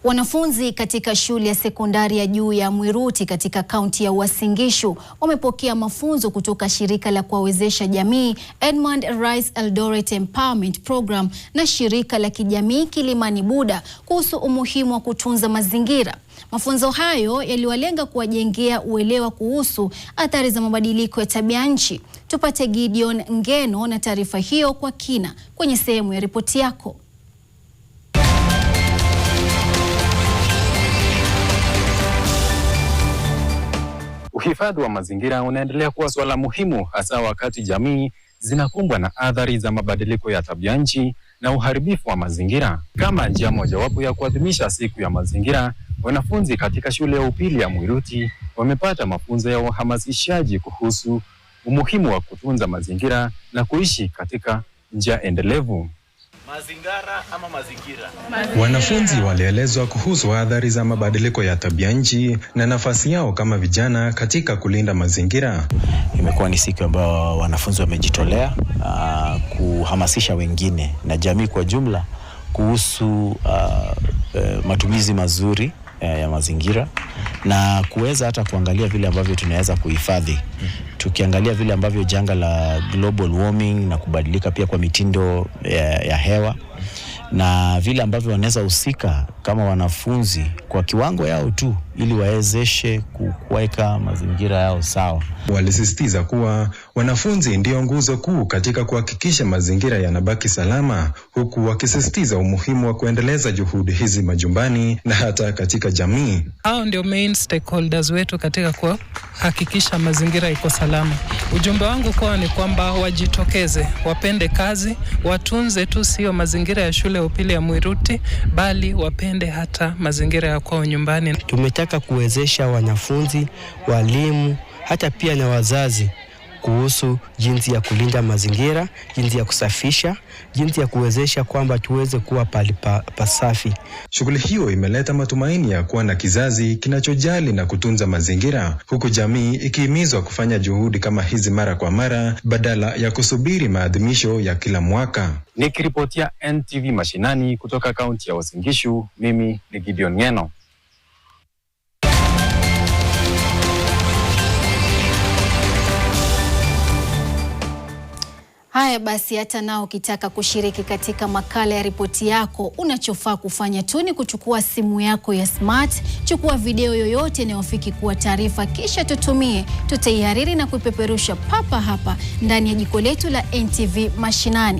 Wanafunzi katika shule ya sekondari ya juu ya Mwiruti katika kaunti ya Uasin Gishu wamepokea mafunzo kutoka shirika la kuwawezesha jamii Edmund Rice Eldoret Empowerment Program na shirika la kijamii Kilimani Buda kuhusu umuhimu wa kutunza mazingira. Mafunzo hayo yaliwalenga kuwajengea uelewa kuhusu athari za mabadiliko ya tabia nchi. Tupate Gideon Ngeno na taarifa hiyo kwa kina kwenye sehemu ya ripoti yako. Uhifadhi wa mazingira unaendelea kuwa swala muhimu, hasa wakati jamii zinakumbwa na athari za mabadiliko ya tabia nchi na uharibifu wa mazingira. Kama njia mojawapo ya kuadhimisha siku ya mazingira, wanafunzi katika shule ya upili ya Mwiruti wamepata mafunzo ya uhamasishaji kuhusu umuhimu wa kutunza mazingira na kuishi katika njia endelevu. Wanafunzi walielezwa kuhusu athari za mabadiliko ya tabia nchi na nafasi yao kama vijana katika kulinda mazingira. Imekuwa ni siku ambayo wanafunzi wamejitolea kuhamasisha wengine na jamii kwa jumla kuhusu matumizi mazuri ya mazingira na kuweza hata kuangalia vile ambavyo tunaweza kuhifadhi. Tukiangalia vile ambavyo janga la global warming na kubadilika pia kwa mitindo ya hewa na vile ambavyo wanaweza husika kama wanafunzi kwa kiwango yao tu ili wawezeshe kuweka mazingira yao sawa. Walisisitiza kuwa wanafunzi ndio nguzo kuu katika kuhakikisha mazingira yanabaki salama, huku wakisisitiza umuhimu wa kuendeleza juhudi hizi majumbani na hata katika jamii. Hao ndio main stakeholders wetu katika kuhakikisha mazingira iko salama. Ujumbe wangu kwao ni kwamba wajitokeze, wapende kazi, watunze tu sio mazingira ya shule ya upili ya Mwiruti, bali wapende hata mazingira ya kwao nyumbani. Tumetaka kuwezesha wanafunzi, walimu, hata pia na wazazi kuhusu jinsi ya kulinda mazingira, jinsi ya kusafisha, jinsi ya kuwezesha kwamba tuweze kuwa pali pasafi. Shughuli hiyo imeleta matumaini ya kuwa na kizazi kinachojali na kutunza mazingira, huku jamii ikihimizwa kufanya juhudi kama hizi mara kwa mara badala ya kusubiri maadhimisho ya kila mwaka. Nikiripotia NTV Mashinani kutoka kaunti ya Uasin Gishu, mimi ni Gideon Ngeno. Haya basi, hata nao ukitaka kushiriki katika makala ya ripoti yako, unachofaa kufanya tu ni kuchukua simu yako ya smart, chukua video yoyote inayofiki kuwa taarifa, kisha tutumie. Tutaihariri na kuipeperusha papa hapa ndani ya jiko letu la NTV Mashinani.